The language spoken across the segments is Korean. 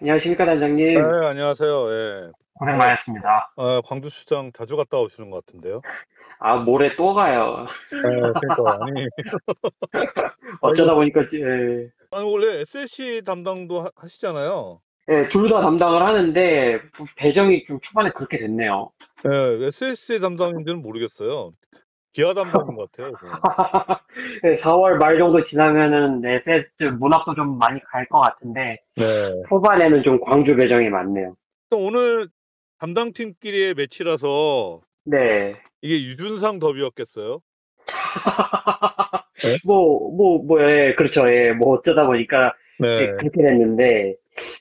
안녕하십니까, 네, 단장님. 안녕하세요. 예. 고생 많으셨습니다. 광주 출장 자주 갔다 오시는 것 같은데요. 아, 모레 또 가요. 그러니까, 아니, 이거, 어쩌다 보니까, 예, 원래 SSC 담당도 하시잖아요. 예, 둘 다 담당을 하는데, 배정이 좀 초반에 그렇게 됐네요. 예, SSC 담당인지는 모르겠어요. 기아 담당인 것 같아요, 저는. 4월 말 정도 지나면은, SS 문학도 좀 많이 갈 것 같은데, 네. 초반에는 좀 광주 배정이 많네요. 또 오늘 담당팀끼리의 매치라서 네. 이게 유준상 더비였겠어요? 네. 예, 그렇죠. 예, 뭐 어쩌다 보니까, 예, 네. 그렇게 됐는데,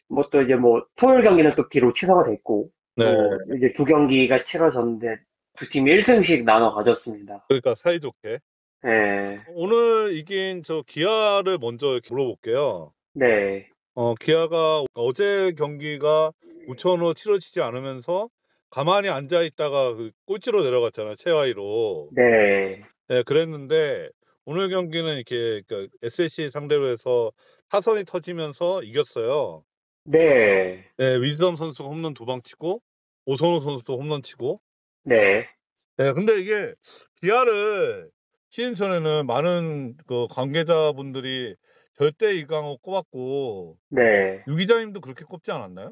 뭐 또 이제 뭐, 토요일 경기는 또 뒤로 취소가 됐고, 또 네. 이제 두 경기가 치러졌는데, 두 팀이 1승씩 나눠 가졌습니다. 그러니까 사이좋게. 예, 오늘 이긴 저 기아를 먼저 이렇게 물어볼게요. 네, 기아가 어제 경기가 우천으로 치러지지 않으면서 가만히 앉아 있다가 그 꼴찌로 내려갔잖아요, 최하위로. 네, 네, 그랬는데 오늘 경기는 이렇게 그러니까 SSC 상대로 해서 타선이 터지면서 이겼어요. 네, 네, 위즈덤 선수가 홈런 두 방 치고 오선호 선수도 홈런 치고. 네, 네, 근데 이게 기아를 시즌 전에는 많은 그 관계자분들이 절대 이강호 꼽았고 네. 유 기자님도 그렇게 꼽지 않았나요?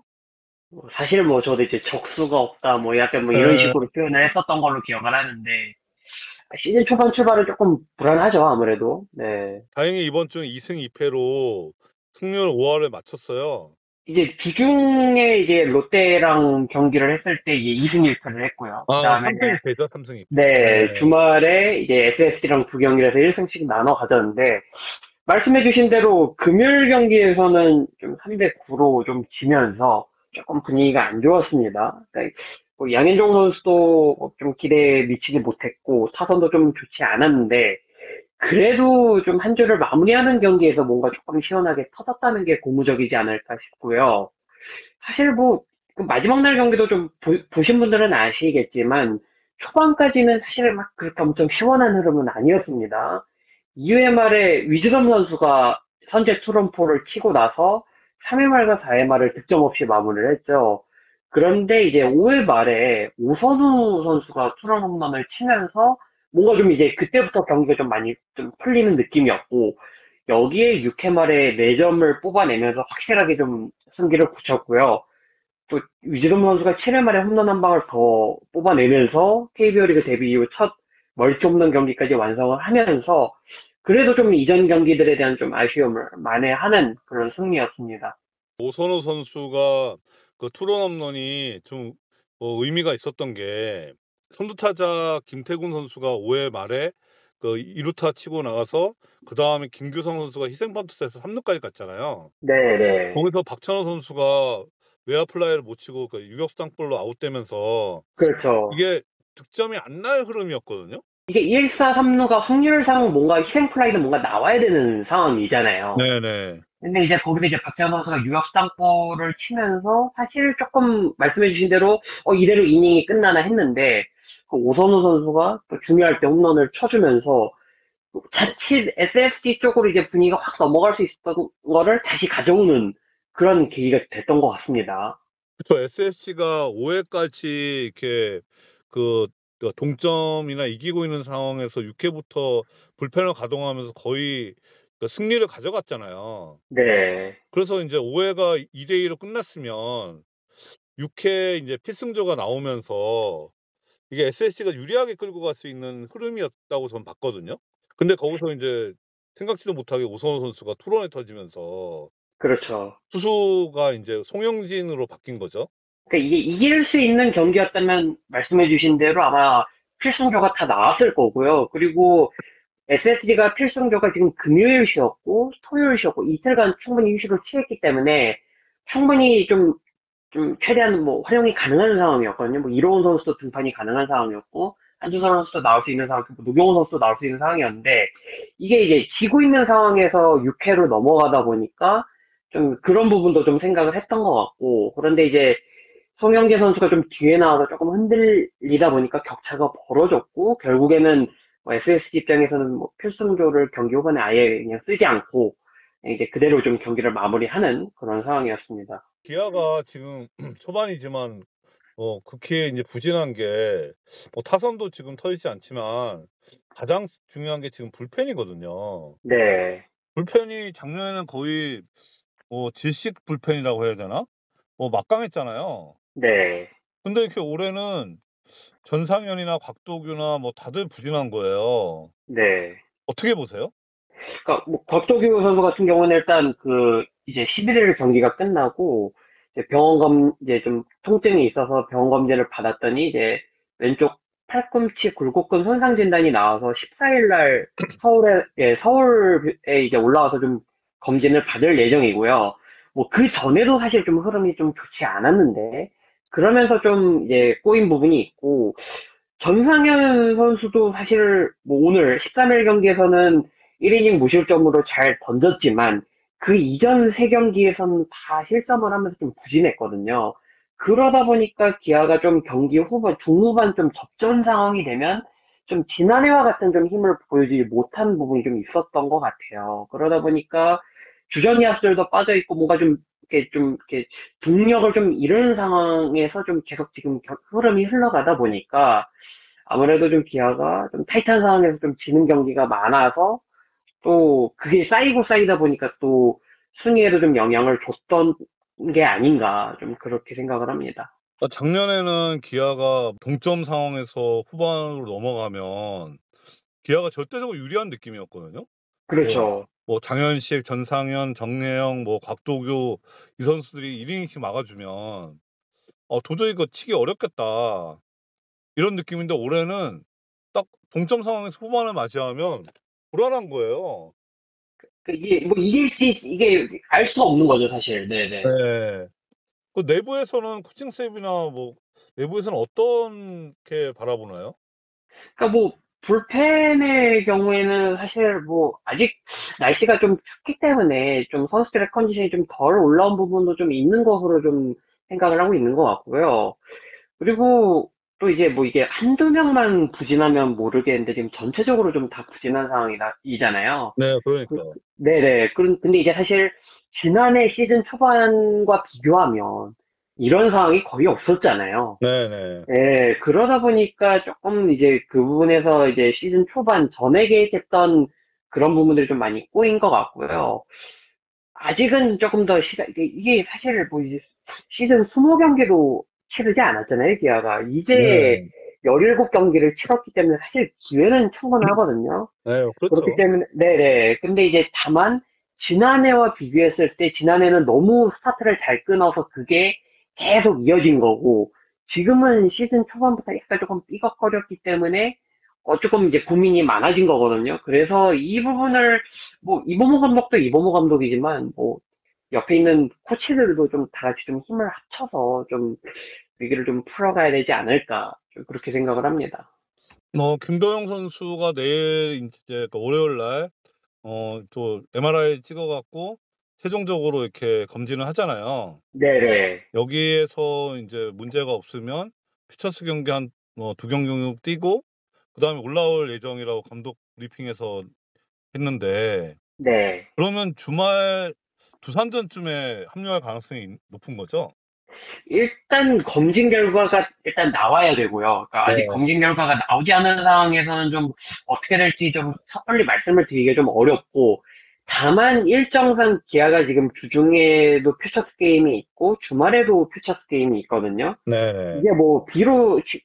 사실 뭐 저도 이제 적수가 없다, 뭐 약간 뭐 이런 네. 식으로 표현을 했었던 걸로 기억을 하는데, 시즌 초반 출발은 조금 불안하죠, 아무래도. 네. 다행히 이번 주는 2승 2패로 승률 5할을 맞췄어요. 이제 주중에 이제 롯데랑 경기를 했을 때 이제 2승 1패를 했고요. 그 아, 다음에 3승 2패죠, 3승 2패. 네, 네. 주말에 이제 SSG랑 두 경기를 해서 1승씩 나눠 가졌는데, 말씀해주신 대로 금요일 경기에서는 좀 3대 9로 좀 지면서 조금 분위기가 안 좋았습니다. 그러니까 뭐 양현종 선수도 뭐좀 기대에 미치지 못했고, 타선도 좀 좋지 않았는데, 그래도 좀 한 주를 마무리하는 경기에서 뭔가 조금 시원하게 터졌다는 게 고무적이지 않을까 싶고요. 사실 뭐, 그 마지막 날 경기도 좀 보신 분들은 아시겠지만, 초반까지는 사실 막 그렇게 엄청 시원한 흐름은 아니었습니다. 2회 말에 위즈덤 선수가 선제 투런포를 치고 나서 3회 말과 4회 말을 득점 없이 마무리를 했죠. 그런데 이제 5회 말에 오선우 선수가 투런 홈런을 치면서 뭔가 좀 이제 그때부터 경기가 좀 많이 좀 풀리는 느낌이었고, 여기에 6회 말에 4점을 뽑아내면서 확실하게 좀 승기를 굳혔고요. 또 위즈덤 선수가 7회 말에 홈런 한 방을 더 뽑아내면서 KBO 리그 데뷔 이후 첫 멀티 홈런 경기까지 완성을 하면서 그래도 좀 이전 경기들에 대한 좀 아쉬움을 만회하는 그런 승리였습니다. 오선호 선수가 그 투런 홈런이 좀 의미가 있었던 게 선두타자 김태군 선수가 5회 말에 그 2루타 치고 나가서 그 다음에 김규성 선수가 희생번트에서 3루까지 갔잖아요. 네네. 거기서 박찬호 선수가 외야 플라이를 못 치고 그 유격수 땅볼로 아웃되면서 그렇죠. 이게 득점이 안 날 흐름이었거든요. 이게 1사 3루가 확률상 뭔가 희생플라이는 뭔가 나와야 되는 상황이잖아요. 네네. 근데 이제 거기서 이제 박지현 선수가 유격수 땅볼을 치면서 사실 조금 말씀해주신 대로 이대로 이닝이 끝나나 했는데 그 오선우 선수가 또 중요할 때 홈런을 쳐주면서 자칫 SSG 쪽으로 이제 분위기가 확 넘어갈 수 있었던 거를 다시 가져오는 그런 계기가 됐던 것 같습니다. 그쵸. SSC가 5회까지 이렇게 그 동점이나 이기고 있는 상황에서 6회부터 불펜을 가동하면서 거의 그 승리를 가져갔잖아요. 네. 그래서 이제 5회가 2대2로 끝났으면 6회 이제 필승조가 나오면서 이게 SSC가 유리하게 끌고 갈 수 있는 흐름이었다고 저는 봤거든요. 근데 거기서 이제 생각지도 못하게 오선호 선수가 투런에 터지면서 그렇죠. 투수가 이제 송영진으로 바뀐 거죠. 그러니까 이게 이길 수 있는 경기였다면 말씀해주신 대로 아마 필승조가 다 나왔을 거고요. 그리고 SSG가 필승조가 지금 금요일 쉬었고 토요일 쉬었고 이틀간 충분히 휴식을 취했기 때문에 충분히 좀 최대한 뭐 활용이 가능한 상황이었거든요. 뭐 이로운 선수도 등판이 가능한 상황이었고 한두선 선수도 나올 수 있는 상황, 뭐 노경호 선수도 나올 수 있는 상황이었는데 이게 이제 지고 있는 상황에서 6회로 넘어가다 보니까 좀 그런 부분도 좀 생각을 했던 것 같고 그런데 이제 송영재 선수가 좀 뒤에 나와서 조금 흔들리다 보니까 격차가 벌어졌고 결국에는 뭐 SSG 입장에서는 뭐 필승조를 경기 후반에 아예 그냥 쓰지 않고 이제 그대로 좀 경기를 마무리하는 그런 상황이었습니다. 기아가 지금 초반이지만 극히 이제 부진한 게 뭐 타선도 지금 터지지 않지만 가장 중요한 게 지금 불펜이거든요. 네, 불펜이 작년에는 거의 질식 불펜이라고 해야 되나? 막강했잖아요. 네, 근데 이렇게 올해는 전상현이나 곽도규나 뭐 다들 부진한 거예요. 네. 어떻게 보세요? 그러니까 뭐 곽도규 선수 같은 경우는 일단 그 이제 11일 경기가 끝나고 이제 이제 좀 통증이 있어서 병원 검진을 받았더니 이제 왼쪽 팔꿈치 굴곡근 손상 진단이 나와서 14일 날 서울에 이제 올라와서 좀 검진을 받을 예정이고요. 뭐 그 전에도 사실 좀 흐름이 좀 좋지 않았는데 그러면서 좀 이제 꼬인 부분이 있고 전상현 선수도 사실 뭐 오늘 13일 경기에서는 1이닝 무실점으로 잘 던졌지만 그 이전 세 경기에서는 다 실점을 하면서 좀 부진했거든요. 그러다 보니까 기아가 좀 경기 후반, 중후반 좀 접전 상황이 되면 좀 지난해와 같은 좀 힘을 보여주지 못한 부분이 좀 있었던 것 같아요. 그러다 보니까 주전 야수들도 빠져있고 뭔가 좀 이렇게 동력을 좀 잃은 상황에서 좀 계속 지금 흐름이 흘러가다 보니까 아무래도 좀 기아가 좀 타이트한 상황에서 좀 지는 경기가 많아서 또 그게 쌓이고 쌓이다 보니까 또 승리에도 좀 영향을 줬던 게 아닌가 좀 그렇게 생각을 합니다. 작년에는 기아가 동점 상황에서 후반으로 넘어가면 기아가 절대적으로 유리한 느낌이었거든요. 뭐, 그렇죠. 장현식, 전상현, 정래영, 곽도규 이 선수들이 1이닝씩 막아주면 도저히 이거 치기 어렵겠다 이런 느낌인데 올해는 딱 동점 상황에서 후반을 맞이하면 불안한 거예요. 이게 뭐 이길지 이게 알 수가 없는 거죠, 사실. 네네. 네. 그 내부에서는 코칭 스텝이나 내부에서는 어떻게 바라보나요? 그러니까 뭐 불펜의 경우에는 사실 뭐 아직 날씨가 좀 춥기 때문에 좀 선수들의 컨디션이 좀 덜 올라온 부분도 좀 있는 것으로 좀 생각을 하고 있는 것 같고요. 그리고 또 이제 뭐 이게 한두 명만 부진하면 모르겠는데 지금 전체적으로 좀 다 부진한 상황이잖아요. 네, 그러니까. 네네. 근데 이제 사실 지난해 시즌 초반과 비교하면 이런 상황이 거의 없었잖아요. 네네. 예, 그러다 보니까 조금 이제 그 부분에서 이제 시즌 초반 전에 계획했던 그런 부분들이 좀 많이 꼬인 것 같고요. 아직은 조금 더 이게 사실 뭐 이제 시즌 20경기도 치르지 않았잖아요, 기아가. 이제 네. 17경기를 치렀기 때문에 사실 기회는 충분하거든요. 네, 그렇기 그렇죠. 때문에, 네네. 근데 이제 다만, 지난해와 비교했을 때, 지난해는 너무 스타트를 잘 끊어서 그게 계속 이어진 거고, 지금은 시즌 초반부터 약간 조금 삐걱거렸기 때문에, 조금 이제 고민이 많아진 거거든요. 그래서 이 부분을, 뭐, 이범호 감독도 이범호 감독이지만, 뭐, 옆에 있는 코치들도 좀 다 같이 좀 힘을 합쳐서 좀 위기를 좀 풀어가야 되지 않을까, 좀 그렇게 생각을 합니다. 김도영 선수가 내일 이제 그 월요일 날, 또 MRI 찍어갖고 최종적으로 이렇게 검진을 하잖아요. 네네. 여기에서 이제 문제가 없으면 퓨처스 경기 두 경기 정도 뛰고, 그 다음에 올라올 예정이라고 감독 브리핑에서 했는데, 네. 그러면 주말 두산전쯤에 합류할 가능성이 높은 거죠? 일단 검진 결과가 일단 나와야 되고요. 그러니까 아직 네. 검진 결과가 나오지 않은 상황에서는 좀 어떻게 될지 좀 섣불리 말씀을 드리기가 좀 어렵고, 다만 일정상 기아가 지금 주중에도 퓨처스 게임이 있고 주말에도 퓨처스 게임이 있거든요. 네. 이게 뭐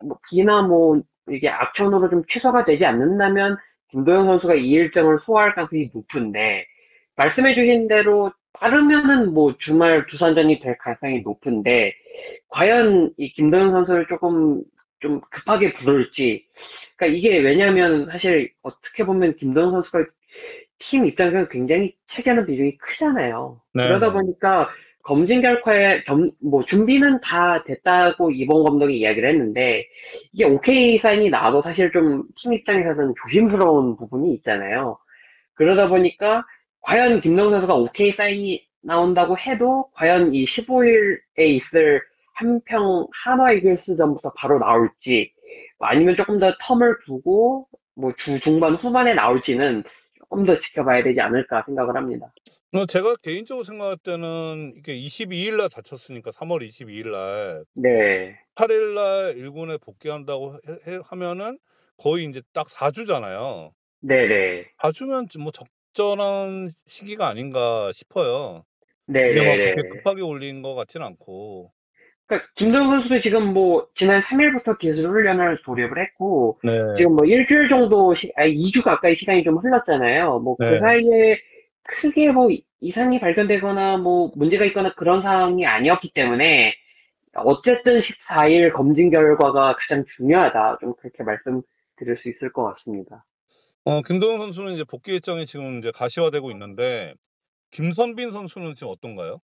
뭐 비나 뭐 이게 악천후로 좀 취소가 되지 않는다면 김도영 선수가 이 일정을 소화할 가능성이 높은데, 말씀해주신 대로 빠르면은 뭐 주말 두산전이 될 가능성이 높은데, 과연 이 김도영 선수를 조금 좀 급하게 부를지. 그러니까 이게 왜냐면 사실 어떻게 보면 김도영 선수가 팀 입장에서 굉장히 차지하는 비중이 크잖아요. 그러다 네네. 보니까 검진 결과에 뭐 준비는 다 됐다고 이번 감독이 이야기를 했는데, 이게 오케이 사인이 나와도 사실 좀 팀 입장에서는 조심스러운 부분이 있잖아요. 그러다 보니까 과연 김동 선수가 오케이 사인이 나온다고 해도 과연 이 15일에 있을 한평 한화 이글스전부터 바로 나올지, 뭐 아니면 조금 더 텀을 두고 뭐 주 중반 후반에 나올지는 조금 더 지켜봐야 되지 않을까 생각을 합니다. 제가 개인적으로 생각할 때는 이게 22일 날 다쳤으니까 3월 22일 날 네. 8일 날 1군에 복귀한다고 하면은 거의 이제 딱 4주잖아요. 네네. 4주면 뭐 적절한 시기가 아닌가 싶어요. 이게 막 그렇게 네네네. 급하게 올린 것 같진 않고. 그러니까 김도영 선수도 지금 뭐 지난 3일부터 기술 훈련을 돌입을 했고 네, 지금 뭐 일주일 정도 2주 가까이 시간이 좀 흘렀잖아요. 뭐 그 네. 사이에 크게 뭐 이상이 발견되거나 뭐 문제가 있거나 그런 상황이 아니었기 때문에 어쨌든 14일 검진 결과가 가장 중요하다. 좀 그렇게 말씀드릴 수 있을 것 같습니다. 김도영 선수는 이제 복귀 일정이 지금 이제 가시화되고 있는데, 김선빈 선수는 지금 어떤가요?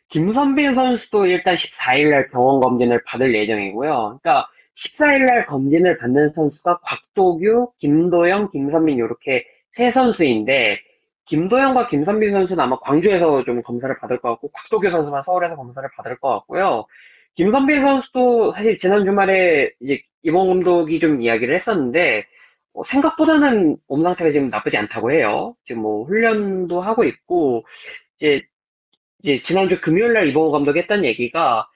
김선빈 선수도 일단 14일 날 병원 검진을 받을 예정이고요. 그러니까 14일 날 검진을 받는 선수가 곽도규, 김도영, 김선빈 이렇게 세 선수인데 김도영과 김선빈 선수는 아마 광주에서 좀 검사를 받을 것 같고 곽도규 선수만 서울에서 검사를 받을 것 같고요. 김선빈 선수도 사실 지난 주말에 이제 이봉 감독이 좀 이야기를 했었는데 생각보다는 몸 상태가 지금 나쁘지 않다고 해요. 지금 뭐 훈련도 하고 있고 이제 지난주 금요일 날 이봉호 감독이 했던 얘기가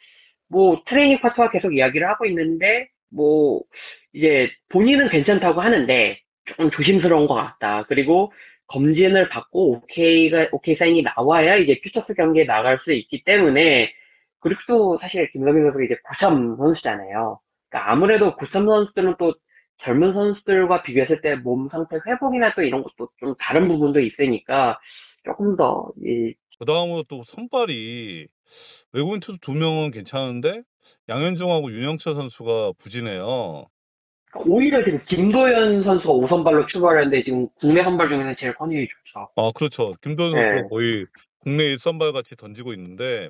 뭐 트레이닝 파트와 계속 이야기를 하고 있는데 뭐 이제 본인은 괜찮다고 하는데 조금 조심스러운 것 같다. 그리고 검진을 받고 오케이 사인이 나와야 이제 퓨처스 경기에 나갈 수 있기 때문에 그리고 또 사실 김성민 선수가 이제 고참 선수잖아요. 그러니까 아무래도 고참 선수들은 또 젊은 선수들과 비교했을 때 몸 상태 회복이나 또 이런 것도 좀 다른 부분도 있으니까 조금 더 그 다음으로 또 선발이 외국인 투수 두 명은 괜찮은데, 양현종하고 윤영철 선수가 부진해요. 오히려 지금 김도현 선수가 5선발로 출발했는데 지금 국내 선발 중에는 제일 컨디션이 좋죠. 그렇죠. 김도현 선수가 예. 거의 국내 1선발 같이 던지고 있는데,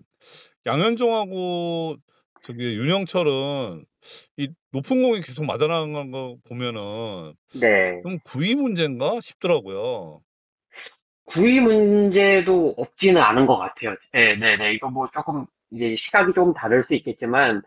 양현종하고 저기 윤영철은 이 높은 공이 계속 맞아나가는 거 보면은 네. 좀 구위 문제인가 싶더라고요. 구위 문제도 없지는 않은 것 같아요. 네, 네, 네. 이거 뭐 조금 이제 시각이 좀 다를 수 있겠지만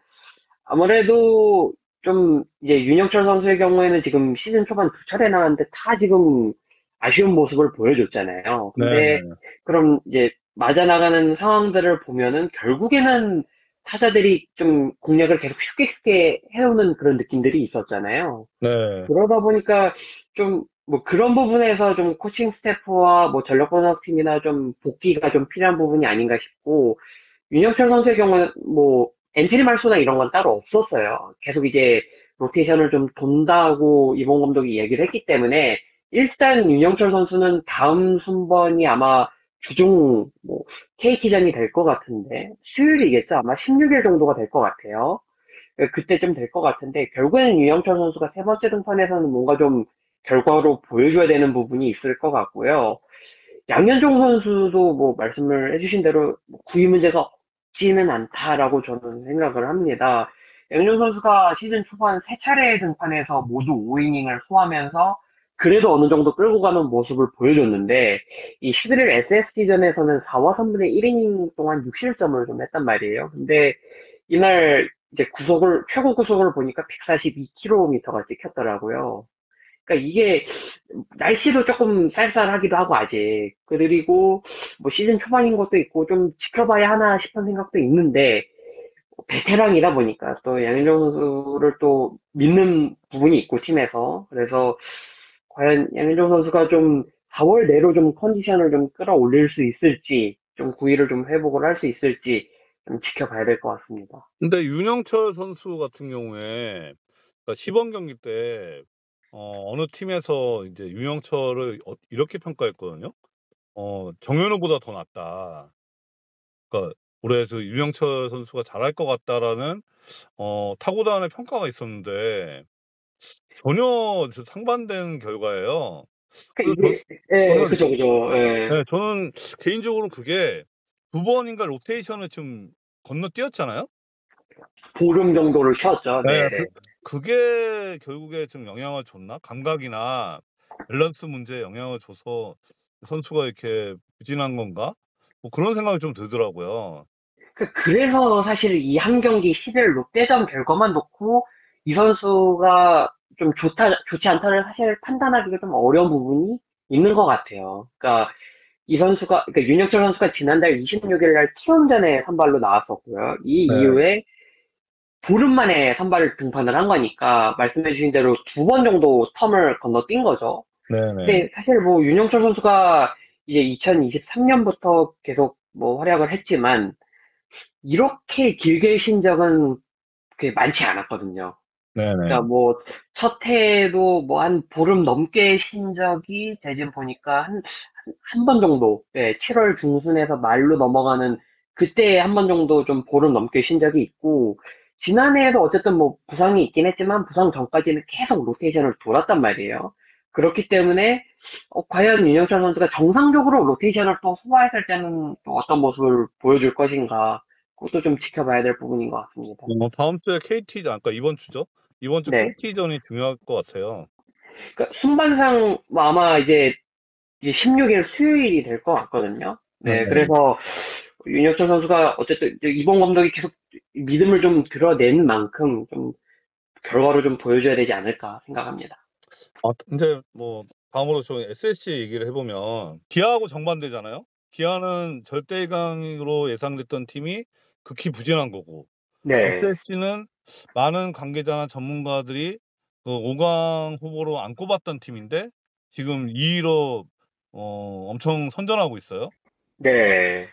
아무래도 좀 이제 윤영철 선수의 경우에는 지금 시즌 초반 두 차례 나왔는데 다 지금 아쉬운 모습을 보여줬잖아요. 근데 네네. 그럼 이제 맞아 나가는 상황들을 보면은 결국에는 타자들이 좀 공략을 계속 쉽게 쉽게 해오는 그런 느낌들이 있었잖아요. 네. 그러다 보니까 좀 뭐 그런 부분에서 좀 코칭 스태프와 뭐 전력 분석팀이나 좀 복귀가 좀 필요한 부분이 아닌가 싶고 윤영철 선수의 경우는 뭐 엔트리 말소나 이런 건 따로 없었어요. 계속 이제 로테이션을 좀 돈다고 이봉 감독이 얘기를 했기 때문에 일단 윤영철 선수는 다음 순번이 아마 주중 뭐 KT전이 될 것 같은데 수요일이겠죠. 아마 16일 정도가 될 것 같아요. 그때쯤 될 것 같은데 결국에는 유영철 선수가 세 번째 등판에서는 뭔가 좀 결과로 보여줘야 되는 부분이 있을 것 같고요. 양현종 선수도 뭐 말씀을 해주신 대로 구위 문제가 없지는 않다라고 저는 생각을 합니다. 양현종 선수가 시즌 초반 세 차례 등판에서 모두 5이닝을 소화하면서 그래도 어느 정도 끌고 가는 모습을 보여줬는데 이 11일 SSG전에서는 4와 3분의 1이닝 동안 6실점을 좀 했단 말이에요. 근데 이날 이제 최고 구속을 보니까 142km가 찍혔더라고요. 그러니까 이게 날씨도 조금 쌀쌀하기도 하고 아직 그리고 뭐 시즌 초반인 것도 있고 좀 지켜봐야 하나 싶은 생각도 있는데 베테랑이다 보니까 또 양현종 선수를 또 믿는 부분이 있고 팀에서 그래서 과연 양현종 선수가 좀 4월 내로 좀 컨디션을 좀 끌어올릴 수 있을지 좀 구위를 좀 회복을 할 수 있을지 좀 지켜봐야 될 것 같습니다. 근데 윤영철 선수 같은 경우에 시범 경기 때 어느 팀에서 이제 윤영철을 이렇게 평가했거든요. 정현우보다 더 낫다. 그러니까 올해 그 윤영철 선수가 잘할 것 같다라는 타고단의 평가가 있었는데 전혀 상반된 결과예요. 그래서 그러니까 이게 예, 저는 그죠, 그죠. 예. 네, 저는 개인적으로 그게 두 번인가 로테이션을 좀 건너뛰었잖아요. 보름 정도를 쉬었죠. 네, 네네. 그게 결국에 좀 영향을 줬나? 감각이나 밸런스 문제에 영향을 줘서 선수가 이렇게 부진한 건가? 뭐 그런 생각이 좀 들더라고요. 그래서 사실 이 한 경기 11 롯데전 결과만 놓고 이 선수가 좀 좋지 않다를 사실 판단하기가 좀 어려운 부분이 있는 것 같아요. 그러니까 윤영철 선수가 지난달 26일 날 키움전에 선발로 나왔었고요. 이 네, 이후에 보름 만에 선발 등판을 한 거니까 말씀해주신 대로 두 번 정도 텀을 건너뛴 거죠. 네네. 근데 사실 뭐 윤영철 선수가 이제 2023년부터 계속 뭐 활약을 했지만 이렇게 길게 쉰 적은 그게 많지 않았거든요. 네네. 그러니까 뭐 첫 해에도 뭐 한 보름 넘게 쉰 적이 제 지금 보니까 한 번 정도, 7월 중순에서 말로 넘어가는 그때 한 번 정도 좀 보름 넘게 쉰 적이 있고, 지난해에도 어쨌든 뭐 부상이 있긴 했지만 부상 전까지는 계속 로테이션을 돌았단 말이에요. 그렇기 때문에 과연 윤영철 선수가 정상적으로 로테이션을 또 소화했을 때는 또 어떤 모습을 보여줄 것인가, 그것도 좀 지켜봐야 될 부분인 것 같습니다. 다음 주에 KT전, 아까 이번 주죠? 이번 주 네. KT전이 중요할 것 같아요. 그러니까 순반상 뭐 아마 이제 16일 수요일이 될 것 같거든요. 네. 네, 그래서 윤혁철 선수가 어쨌든 이제 이번 감독이 계속 믿음을 좀 드러낸 만큼 좀 결과로 좀 보여줘야 되지 않을까 생각합니다. 이제 뭐 다음으로 좀 SSC 얘기를 해보면 기아하고 정반대잖아요. 기아는 절대 1강으로 예상됐던 팀이 극히 부진한 거고 네. SSC는 많은 관계자나 전문가들이 그 5강 후보로 안 꼽았던 팀인데 지금 2위로 엄청 선전하고 있어요. 네.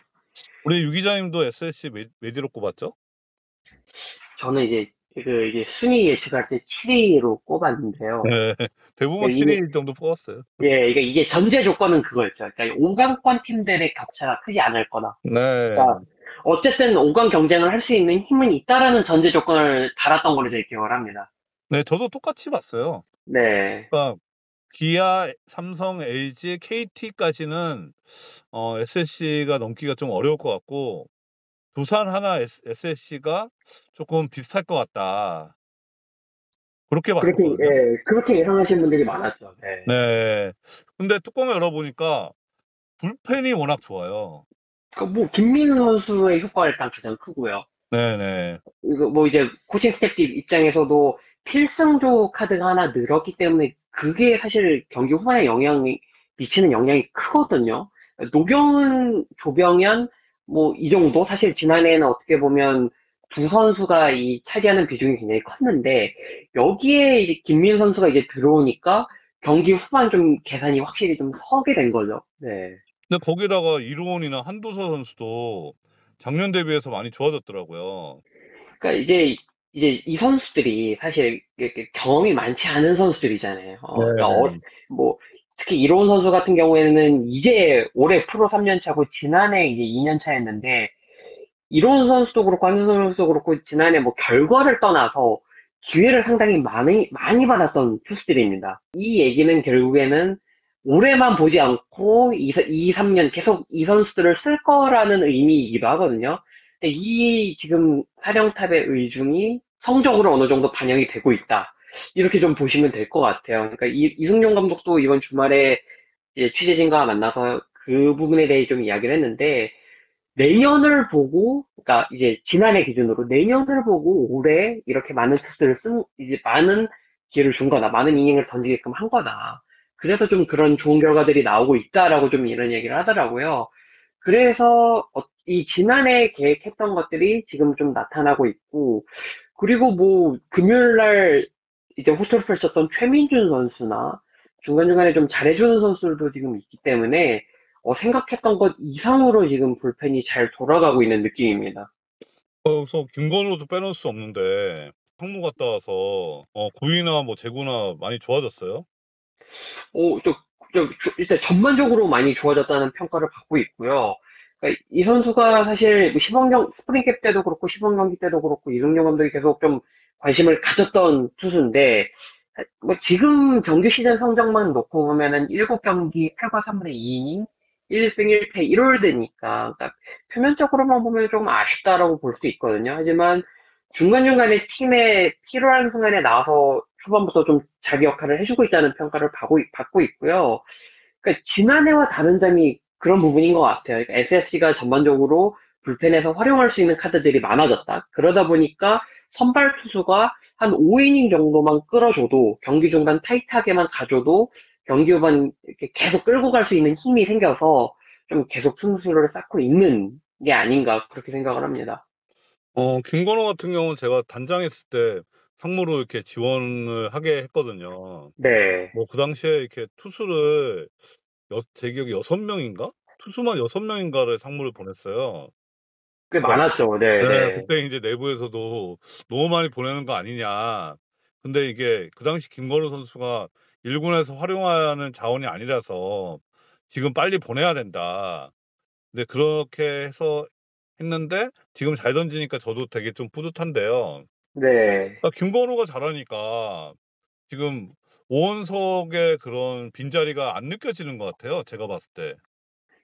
우리 유 기자님도 SSC 메디로 꼽았죠? 저는 이제 순위 예측할 때 7위로 꼽았는데요. 네. 대부분 이게, 7위 정도 뽑았어요. 이게 전제 조건은 그거였죠. 그러니까 5강권 팀들의 격차가 크지 않을 거다. 네. 그러니까 어쨌든 5강 경쟁을 할 수 있는 힘은 있다라는 전제 조건을 달았던 걸로 제 기억을 합니다. 네, 저도 똑같이 봤어요. 네. 그러니까 기아, 삼성, LG, KT까지는 SSC가 넘기가 좀 어려울 것 같고 두산 하나 SSC가 조금 비슷할 것 같다. 그렇게 봤었거든요. 그렇게 예상하시는 분들이 많았죠. 네. 네. 근데 뚜껑을 열어보니까 불펜이 워낙 좋아요. 뭐, 김민우 선수의 효과가 일단 가장 크고요. 네네. 이거 뭐 이제 코칭 스태프 입장에서도 필승조 카드가 하나 늘었기 때문에 그게 사실 경기 후반에 미치는 영향이 크거든요. 노경은, 조병현, 뭐 이 정도? 사실 지난해에는 어떻게 보면 두 선수가 이 차지하는 비중이 굉장히 컸는데 여기에 이제 김민 선수가 이제 들어오니까 경기 후반 좀 계산이 확실히 좀 서게 된 거죠. 네. 근데 거기다가 이루원이나 한두서 선수도 작년 대비해서 많이 좋아졌더라고요. 그러니까 이제 이 선수들이 사실 이렇게 경험이 많지 않은 선수들이잖아요. 그러니까 네네. 뭐 특히 이로운 선수 같은 경우에는 이제 올해 프로 3년 차고 지난해 이제 2년 차였는데 이로운 선수도 그렇고 한준 선수도 그렇고 지난해 뭐 결과를 떠나서 기회를 상당히 많이 받았던 투수들입니다. 이 얘기는 결국에는 올해만 보지 않고 3년 계속 이 선수들을 쓸 거라는 의미이기도 하거든요. 근데 이 지금 사령탑의 의중이 성적으로 어느 정도 반영이 되고 있다. 이렇게 좀 보시면 될 것 같아요. 그러니까 이승용 감독도 이번 주말에 이제 취재진과 만나서 그 부분에 대해 좀 이야기를 했는데 내년을 보고, 그러니까 이제 지난해 기준으로 내년을 보고 올해 이렇게 많은 이제 많은 기회를 준 거다. 많은 이닝을 던지게끔 한 거다. 그래서 좀 그런 좋은 결과들이 나오고 있다라고 좀 이런 얘기를 하더라고요. 그래서 이 지난해 계획했던 것들이 지금 좀 나타나고 있고, 그리고 뭐 금요일 날 이제 호투를 펼쳤던 최민준 선수나 중간중간에 좀 잘해주는 선수들도 지금 있기 때문에 생각했던 것 이상으로 지금 불펜이 잘 돌아가고 있는 느낌입니다. 그래서 김건우도 빼놓을 수 없는데 상무 갔다 와서 구위나 뭐 제구나 많이 좋아졌어요. 오, 일단 전반적으로 많이 좋아졌다는 평가를 받고 있고요. 그러니까 이 선수가 사실 뭐 스프링캡 때도 그렇고 시범 경기 때도 그렇고 이승용 감독이 계속 좀 관심을 가졌던 투수인데 뭐 지금 정규 시즌 성적만 놓고 보면은 7경기 8과 3분의 2이닝 1승 1패 1홀드니까 그러니까 표면적으로만 보면 조금 아쉽다라고 볼 수 있거든요. 하지만 중간중간에 팀에 필요한 순간에 나와서 초반부터 좀 자기 역할을 해주고 있다는 평가를 받고 있고요. 그러니까 지난해와 다른 점이 그런 부분인 것 같아요. 그러니까 SFC가 전반적으로 불펜에서 활용할 수 있는 카드들이 많아졌다. 그러다 보니까 선발 투수가 한 5이닝 정도만 끌어줘도 경기 중간 타이트하게만 가줘도 경기 후반 이렇게 계속 끌고 갈 수 있는 힘이 생겨서 좀 계속 승수를 쌓고 있는 게 아닌가 그렇게 생각을 합니다. 김건호 같은 경우는 제가 단장했을 때 상무로 이렇게 지원을 하게 했거든요. 네, 뭐 그 당시에 이렇게 투수를 제 기억에 6명인가? 투수만 6명인가를 상무를 보냈어요. 꽤 그러니까 많았죠. 네, 네, 네, 그때 이제 내부에서도 너무 많이 보내는 거 아니냐. 근데 이게 그 당시 김건우 선수가 1군에서 활용하는 자원이 아니라서 지금 빨리 보내야 된다. 근데 그렇게 해서 했는데 지금 잘 던지니까 저도 되게 좀 뿌듯한데요. 네. 그러니까 김건우가 잘하니까 지금 오원석의 그런 빈자리가 안 느껴지는 것 같아요. 제가 봤을 때.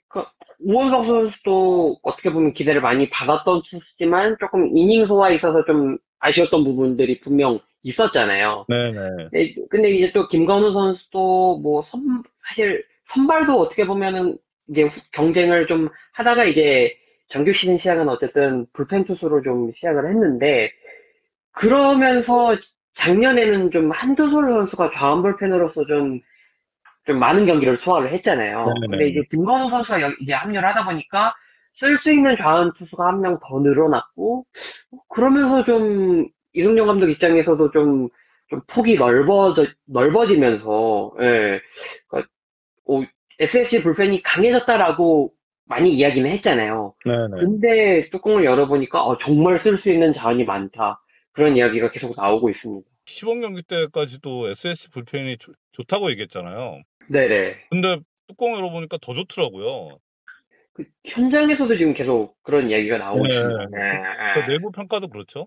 그 우원석 선수도 어떻게 보면 기대를 많이 받았던 투수지만 조금 이닝 소화에 있어서 좀 아쉬웠던 부분들이 분명 있었잖아요. 네네. 근데 이제 또 김건우 선수도 뭐 사실 선발도 어떻게 보면은 이제 경쟁을 좀 하다가 이제 정규 시즌 시작은 어쨌든 불펜 투수로 좀 시작을 했는데 그러면서 작년에는 좀 한두솔 선수가 좌완 불펜으로서 좀 많은 경기를 소화를 했잖아요. 근데 이제 네네. 김건우 선수가 이제 합류를 하다 보니까 쓸 수 있는 좌완 투수가 한 명 더 늘어났고 그러면서 좀 이승용 감독 입장에서도 좀 폭이 넓어지면서 예, 그러니까 SSG 불펜이 강해졌다라고 많이 이야기는 했잖아요. 네네. 근데 뚜껑을 열어보니까 정말 쓸 수 있는 자원이 많다. 그런 이야기가 계속 나오고 있습니다. 시범 경기 때까지도 SSC 불펜이 좋다고 얘기했잖아요. 네네. 근데 뚜껑 열어보니까 더 좋더라고요. 그 현장에서도 지금 계속 그런 이야기가 네. 나오고 있습니다. 네, 그 네. 내부 평가도 그렇죠.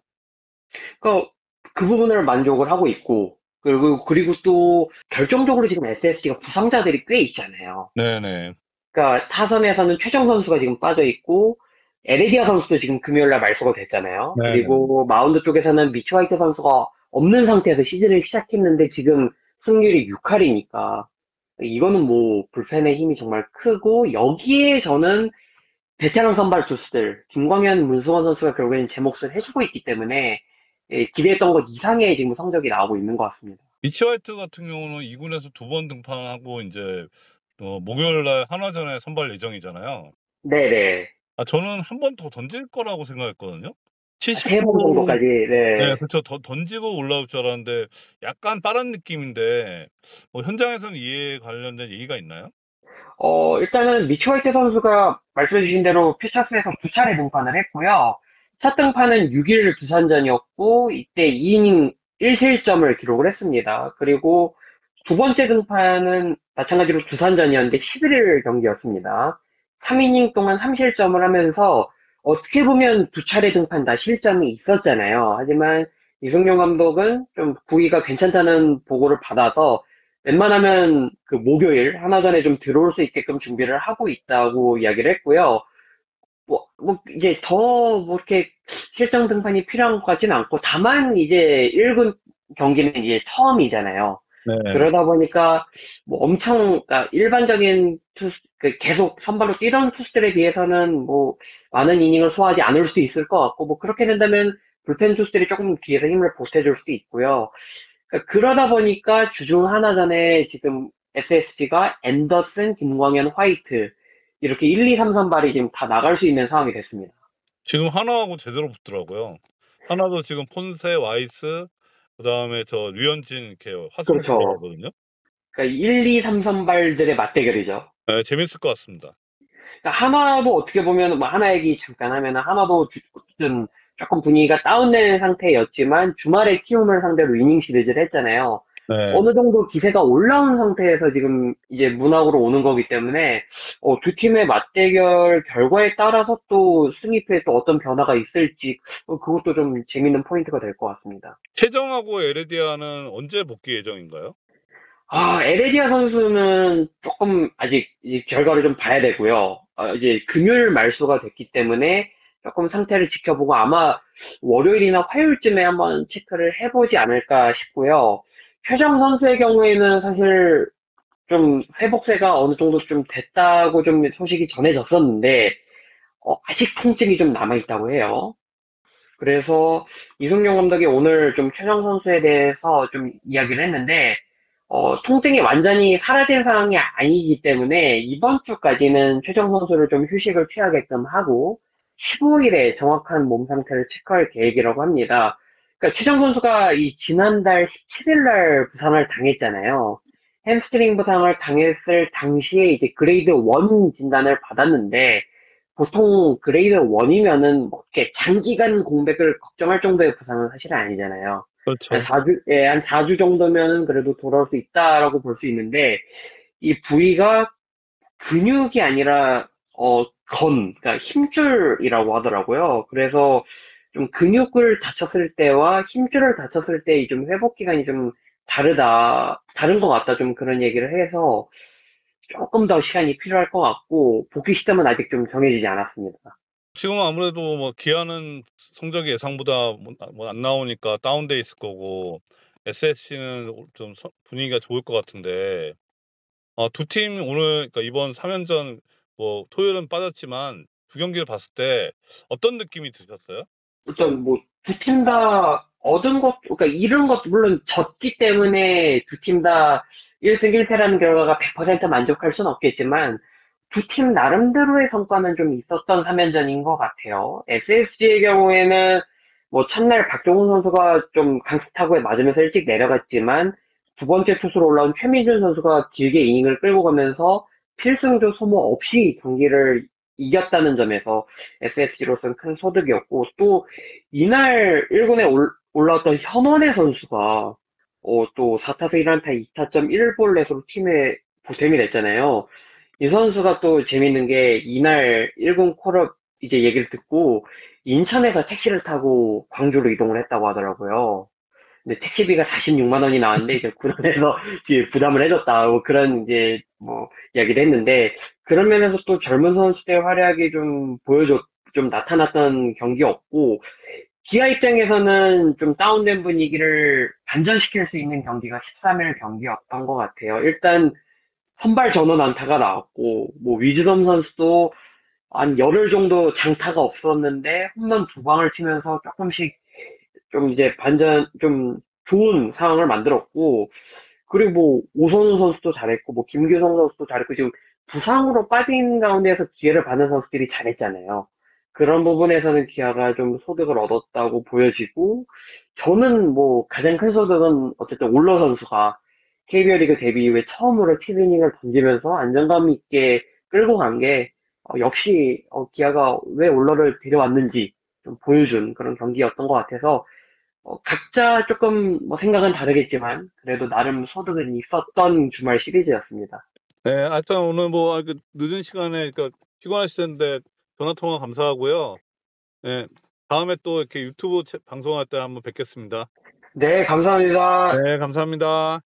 그 부분을 만족을 하고 있고, 그리고 또 결정적으로 지금 SSG가 부상자들이 꽤 있잖아요. 네네. 그러니까 타선에서는 최정 선수가 지금 빠져 있고, 에레디아 선수도 지금 금요일 날 말소가 됐잖아요. 네네. 그리고 마운드 쪽에서는 미치 화이트 선수가 없는 상태에서 시즌을 시작했는데 지금 승률이 6할이니까 이거는 뭐 불펜의 힘이 정말 크고 여기에 저는 베테랑 선발 투수들, 김광현, 문승원 선수가 결국에는 제 몫을 해주고 있기 때문에 기대했던 것 이상의 지금 성적이 나오고 있는 것 같습니다. 미치 화이트 같은 경우는 2군에서 2번 등판하고 이제 목요일 날 한화전에 선발 예정이잖아요. 네네. 저는 한 번 더 던질 거라고 생각했거든요. 3번 70%, 정도까지, 네, 네. 그렇죠. 더 던지고 올라올 줄 알았는데 약간 빠른 느낌인데 뭐 현장에서는 이에 관련된 얘기가 있나요? 일단은 미치 화이트 선수가 말씀해주신 대로 퓨처스에서 두 차례 등판을 했고요. 첫 등판은 6일 두산전이었고, 이때 2이닝 1실점을 기록을 했습니다. 그리고 두 번째 등판은 마찬가지로 두산전이었는데 11일 경기였습니다. 3이닝 동안 3실점을 하면서 어떻게 보면 두 차례 등판 다 실점이 있었잖아요. 하지만 이승용 감독은 좀 구위가 괜찮다는 보고를 받아서 웬만하면 그 목요일 하나전에 좀 들어올 수 있게끔 준비를 하고 있다고 이야기를 했고요. 이제 더 뭐 이렇게 실전 등판이 필요한 것 같지는 않고 다만 이제 1군 경기는 이제 처음이잖아요. 네. 그러다 보니까 뭐 엄청 그러니까 일반적인 투수 계속 선발로 뛰던 투수들에 비해서는 뭐 많은 이닝을 소화하지 않을 수도 있을 것 같고 뭐 그렇게 된다면 불펜 투수들이 조금 뒤에서 힘을 보태줄 수도 있고요. 그러다 보니까 주중 하나전에 지금 SSG가 앤더슨, 김광현, 화이트 이렇게 1, 2, 3 선발이 지금 다 나갈 수 있는 상황이 됐습니다. 지금 하나하고 제대로 붙더라고요. 하나도 지금 폰세, 와이스, 그다음에 저 류현진 이렇게 화승 그렇죠. 들어가거든요. 그러니까 1, 2, 3 선발들의 맞대결이죠. 네, 재밌을 것 같습니다. 그러니까 하나도 어떻게 보면 뭐 하나 얘기 잠깐 하면 하나도 좀 조금 분위기가 다운된 상태였지만 주말에 키움을 상대로 이닝 시리즈를 했잖아요. 네. 어느 정도 기세가 올라온 상태에서 지금 이제 문학으로 오는 거기 때문에 두 팀의 맞대결 결과에 따라서 또 승리표에 또 어떤 변화가 있을지 그것도 좀 재밌는 포인트가 될 것 같습니다. 최정하고 에레디아는 언제 복귀 예정인가요? 에레디아 선수는 조금 아직 이제 결과를 좀 봐야 되고요. 이제 금요일 말소가 됐기 때문에 조금 상태를 지켜보고 아마 월요일이나 화요일쯤에 한번 체크를 해보지 않을까 싶고요. 최정 선수의 경우에는 사실 좀 회복세가 어느 정도 좀 됐다고 좀 소식이 전해졌었는데, 아직 통증이 좀 남아있다고 해요. 그래서 이승용 감독이 오늘 좀 최정 선수에 대해서 좀 이야기를 했는데, 통증이 완전히 사라진 상황이 아니기 때문에 이번 주까지는 최정 선수를 좀 휴식을 취하게끔 하고 15일에 정확한 몸 상태를 체크할 계획이라고 합니다. 그러니까 최정 선수가 이 지난달 17일 날 부상을 당했잖아요. 햄스트링 부상을 당했을 당시에 이제 그레이드 1 진단을 받았는데 보통 그레이드 1이면은 뭐 이렇게 장기간 공백을 걱정할 정도의 부상은 사실은 아니잖아요. 한 그렇죠. 4주, 예, 한 4주 정도면은 그래도 돌아올 수 있다라고 볼 수 있는데, 이 부위가 근육이 아니라, 그러니까 힘줄이라고 하더라고요. 그래서 좀 근육을 다쳤을 때와 힘줄을 다쳤을 때 좀 회복 기간이 좀 다른 것 같다. 좀 그런 얘기를 해서 조금 더 시간이 필요할 것 같고, 복귀 시점은 아직 좀 정해지지 않았습니다. 지금은 아무래도 뭐 기아는 성적이 예상보다 뭐 안 나오니까 다운돼 있을 거고 SSC는 좀 분위기가 좋을 것 같은데 두 팀 오늘 그러니까 이번 3연전 뭐 토요일은 빠졌지만 두 경기를 봤을 때 어떤 느낌이 드셨어요? 일단 뭐 두 팀 다 얻은 것, 그러니까 잃은 것도 물론 졌기 때문에 두 팀 다 1승 1패라는 결과가 100% 만족할 수는 없겠지만 두 팀 나름대로의 성과는 좀 있었던 3연전인 것 같아요. SSG의 경우에는 뭐 첫날 박종훈 선수가 좀 강스타구에 맞으면서 일찍 내려갔지만 두 번째 투수로 올라온 최민준 선수가 길게 이닝을 끌고 가면서 필승조 소모 없이 경기를 이겼다는 점에서 SSG로서는 큰 소득이었고 또 이날 1군에 올라왔던 현원혜 선수가 또 4타수 1안타 2타점 1볼넷으로 팀에 보탬이 됐잖아요. 이 선수가 또 재밌는 게 이날 1군 콜업 이제 얘기를 듣고 인천에서 택시를 타고 광주로 이동을 했다고 하더라고요. 근데 택시비가 46만 원이 나왔는데 이제 구단에서 이제 부담을 해줬다. 뭐 그런 이제 뭐 이야기를 했는데 그런 면에서 또 젊은 선수들의 활약이 좀 나타났던 경기였고 기아 입장에서는 좀 다운된 분위기를 반전시킬 수 있는 경기가 13일 경기였던 것 같아요. 일단 선발 전원 안타가 나왔고 뭐 위즈덤 선수도 한 열흘 정도 장타가 없었는데 홈런 두 방을 치면서 조금씩 좀 이제 좀 좋은 상황을 만들었고 그리고 뭐 오선우 선수도 잘했고 뭐 김규성 선수도 잘했고 지금 부상으로 빠진 가운데에서 기회를 받는 선수들이 잘했잖아요. 그런 부분에서는 기아가 좀 소득을 얻었다고 보여지고 저는 뭐 가장 큰 소득은 어쨌든 올러 선수가 KBO 리그 데뷔 이후에 처음으로 7이닝을 던지면서 안정감 있게 끌고 간 게 역시 기아가 왜 올러를 데려왔는지 좀 보여준 그런 경기였던 것 같아서 각자 조금 뭐 생각은 다르겠지만 그래도 나름 소득은 있었던 주말 시리즈였습니다. 네, 하여튼 오늘 뭐 늦은 시간에 그러니까 피곤하실 텐데 전화 통화 감사하고요. 네, 다음에 또 이렇게 유튜브 방송할 때 한번 뵙겠습니다. 네, 감사합니다. 네, 감사합니다.